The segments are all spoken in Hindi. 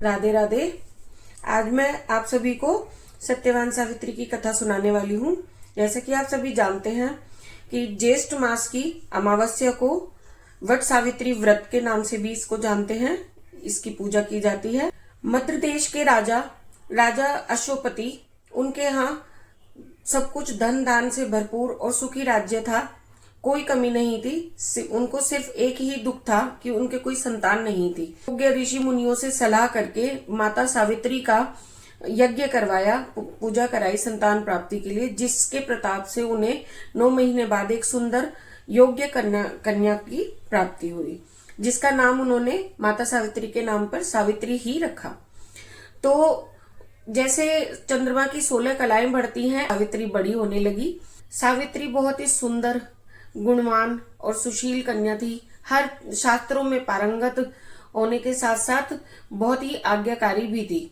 राधे राधे। आज मैं आप सभी को सत्यवान सावित्री की कथा सुनाने वाली हूँ। जैसे कि आप सभी जानते हैं कि ज्येष्ठ मास की अमावस्या को वट सावित्री व्रत के नाम से भी इसको जानते हैं। इसकी पूजा की जाती है। मध्य देश के राजा अश्वपति, उनके यहाँ सब कुछ धन दान से भरपूर और सुखी राज्य था। कोई कमी नहीं थी। उनको सिर्फ एक ही दुख था कि उनके कोई संतान नहीं थी। योग्य ऋषि मुनियों से सलाह करके माता सावित्री का यज्ञ करवाया, पूजा कराई संतान प्राप्ति के लिए, जिसके प्रताप से उन्हें 9 महीने बाद एक सुंदर योग्य कन्या की प्राप्ति हुई, जिसका नाम उन्होंने माता सावित्री के नाम पर सावित्री ही रखा। तो जैसे चंद्रमा की 16 कलाएं बढ़ती हैं, सावित्री बड़ी होने लगी। सावित्री बहुत ही सुंदर, गुणवान और सुशील कन्या थी। हर शास्त्रों में पारंगत होने के साथ साथ बहुत ही आज्ञाकारी भी थी।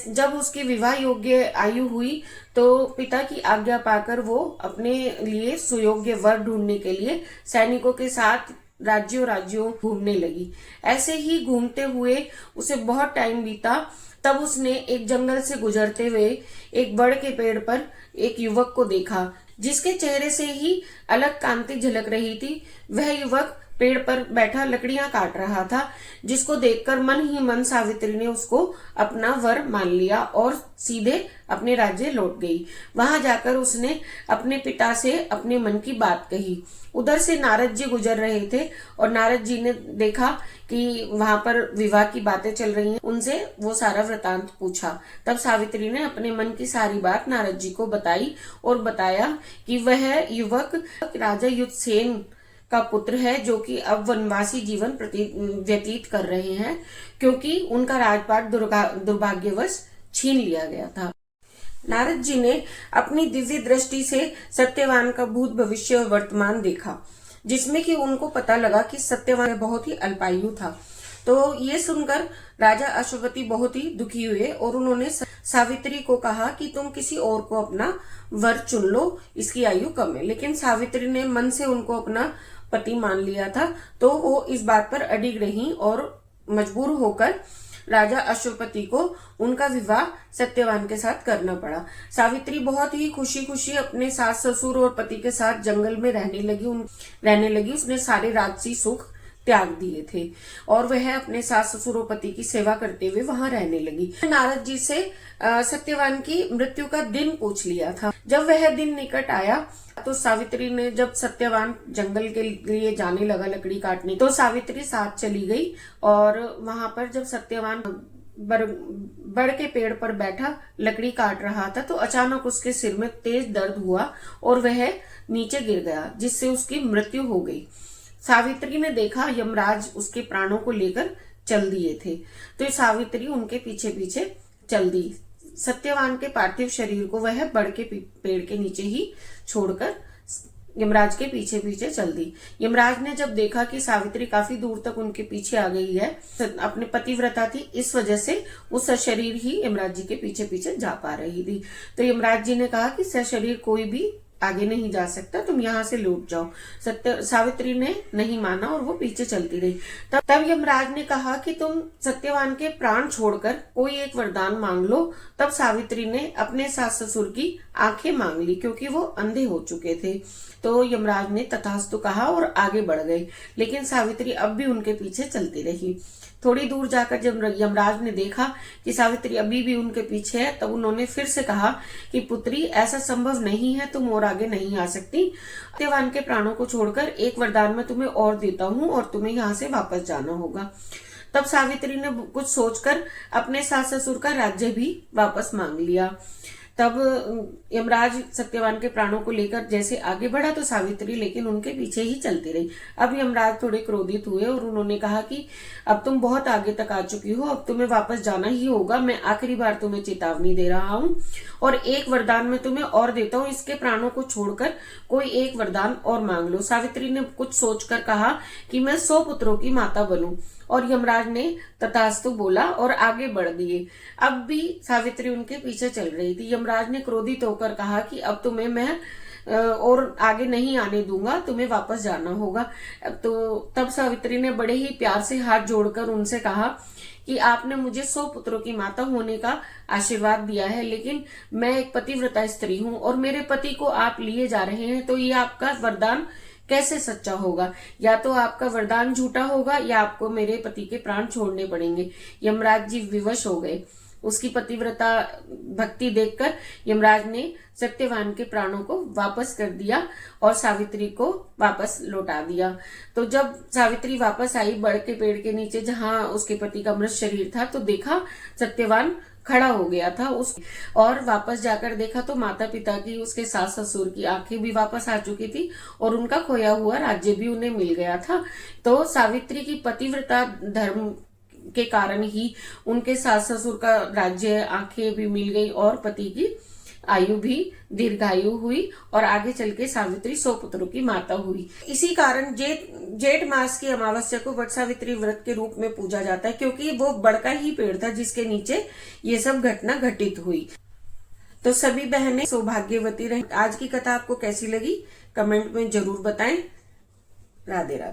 जब उसकी विवाह योग्य आयु हुई तो पिता की आज्ञा पाकर वो अपने लिए सुयोग्य वर ढूंढने के लिए सैनिकों के साथ राज्यों घूमने लगी। ऐसे ही घूमते हुए उसे बहुत टाइम बीता। तब उसने एक जंगल से गुजरते हुए एक बड़ के पेड़ पर एक युवक को देखा, जिसके चेहरे से ही अलग कांति झलक रही थी। वह युवक पेड़ पर बैठा लकड़ियां काट रहा था, जिसको देखकर मन ही मन सावित्री ने उसको अपना वर मान लिया और सीधे अपने राज्य लौट गई। वहां जाकर उसने अपने पिता से अपने मन की बात कही। उधर से नारद जी गुजर रहे थे और नारद जी ने देखा कि वहां पर विवाह की बातें चल रही हैं। उनसे वो सारा वृतांत पूछा। तब सावित्री ने अपने मन की सारी बात नारद जी को बताई और बताया कि वह युवक राजा युद्धसेन का पुत्र है, जो कि अब वनवासी जीवन व्यतीत कर रहे हैं, क्योंकि उनका राजपाट दुर्भाग्यवश छीन लिया गया था। नारद जी ने अपनी दिव्य दृष्टि से सत्यवान का भूत भविष्य और वर्तमान देखा, जिसमें कि उनको पता लगा कि सत्यवान बहुत ही अल्पायु था। तो ये सुनकर राजा अश्वपति बहुत ही दुखी हुए और उन्होंने सावित्री को कहा कि तुम किसी और को अपना वर चुन लो, इसकी आयु कम है। लेकिन सावित्री ने मन से उनको अपना पति मान लिया था, तो वो इस बात पर अडिग रही और मजबूर होकर राजा अश्वपति को उनका विवाह सत्यवान के साथ करना पड़ा। सावित्री बहुत ही खुशी खुशी अपने सास ससुर और पति के साथ जंगल में रहने लगी। उसने सारे राजसी सुख त्याग दिए थे और वह अपने सास ससुर और पति की सेवा करते हुए वहां रहने लगी। नारद जी से सत्यवान की मृत्यु का दिन पूछ लिया था। जब वह दिन निकट आया तो सावित्री ने, जब सत्यवान जंगल के लिए जाने लगा लकड़ी काटने, तो सावित्री साथ चली गई। और वहां पर जब सत्यवान बड़ के पेड़ पर बैठा लकड़ी काट रहा था, तो अचानक उसके सिर में तेज दर्द हुआ और वह नीचे गिर गया, जिससे उसकी मृत्यु हो गई। सावित्री ने देखा यमराज उसके प्राणों को लेकर चल दिए थे, तो सावित्री उनके पीछे पीछे चल दी। सत्यवान के पार्थिव शरीर को वह बड़ के पेड़ के नीचे ही छोड़कर यमराज के पीछे पीछे चल दी। यमराज ने जब देखा कि सावित्री काफी दूर तक उनके पीछे आ गई है, अपने पतिव्रता थी, इस वजह से वो सशरीर ही यमराज जी के पीछे पीछे जा पा रही थी। तो यमराज जी ने कहा कि सशरीर कोई भी आगे नहीं जा सकता, तुम यहाँ से लौट जाओ। सावित्री ने नहीं माना और वो पीछे चलती रही। तब यमराज ने कहा कि तुम सत्यवान के प्राण छोड़कर कोई एक वरदान मांग लो। तब सावित्री ने अपने सास ससुर की आंखें मांग ली, क्योंकि वो अंधे हो चुके थे। तो यमराज ने तथास्तु कहा और आगे बढ़ गए, लेकिन सावित्री अब भी उनके पीछे चलती रही। थोड़ी दूर जाकर जब यमराज ने देखा कि सावित्री अभी भी उनके पीछे है, तब उन्होंने फिर से कहा कि पुत्री, ऐसा संभव नहीं है, तुम और आगे नहीं आ सकती। सत्यवान के प्राणों को छोड़कर एक वरदान मैं तुम्हें और देता हूँ और तुम्हें यहाँ से वापस जाना होगा। तब सावित्री ने कुछ सोचकर अपने सास ससुर का राज्य भी वापस मांग लिया। तब यमराज सत्यवान के प्राणों को लेकर जैसे आगे बढ़ा, तो सावित्री लेकिन उनके पीछे ही चलती रही। अब यमराज थोड़े क्रोधित हुए और उन्होंने कहा कि अब तुम बहुत आगे तक आ चुकी हो, अब तुम्हें वापस जाना ही होगा। मैं आखिरी बार तुम्हें चेतावनी दे रहा हूँ और एक वरदान मैं तुम्हें और देता हूँ, इसके प्राणों को छोड़कर कोई एक वरदान और मांग लो। सावित्री ने कुछ सोचकर कहा कि मैं 100 पुत्रों की माता बनूं, और यमराज ने तथास्तु बोला और आगे बढ़ दिए। अब भी सावित्री उनके पीछे चल रही थी। यमराज ने क्रोधित होकर कहा कि अब तुम्हें मैं और आगे नहीं आने दूंगा, तुम्हें वापस जाना होगा। तो तब सावित्री ने बड़े ही प्यार से हाथ जोड़कर उनसे कहा कि आपने मुझे 100 पुत्रों की माता होने का आशीर्वाद दिया है, लेकिन मैं एक पतिव्रता स्त्री हूं और मेरे पति को आप लिए जा रहे हैं, तो ये आपका वरदान कैसे सच्चा होगा? या तो आपका वरदान झूठा होगा या आपको मेरे पति के प्राण छोड़ने पड़ेंगे। यमराज जी विवश हो गए। उसकी पतिव्रता भक्ति देखकर यमराज ने सत्यवान के प्राणों को वापस कर दिया और सावित्री को वापस लौटा दिया। तो जब सावित्री वापस आई बड़ के पेड़ के नीचे जहां उसके पति का मृत शरीर था, तो देखा सत्यवान खड़ा हो गया था और वापस जाकर देखा तो माता पिता की, उसके सास ससुर की आंखें भी वापस आ चुकी थी और उनका खोया हुआ राज्य भी उन्हें मिल गया था। तो सावित्री की पतिव्रता धर्म के कारण ही उनके सास ससुर का राज्य, आंखें भी मिल गई और पति की आयु भी दीर्घायु हुई और आगे चल के सावित्री 100 पुत्रों की माता हुई। इसी कारण जेठ मास की अमावस्या को वट सावित्री व्रत के रूप में पूजा जाता है, क्योंकि वो बड़का ही पेड़ था जिसके नीचे ये सब घटना घटित हुई। तो सभी बहनें सौभाग्यवती रहें। आज की कथा आपको कैसी लगी कमेंट में जरूर बताएं। राधे राधे।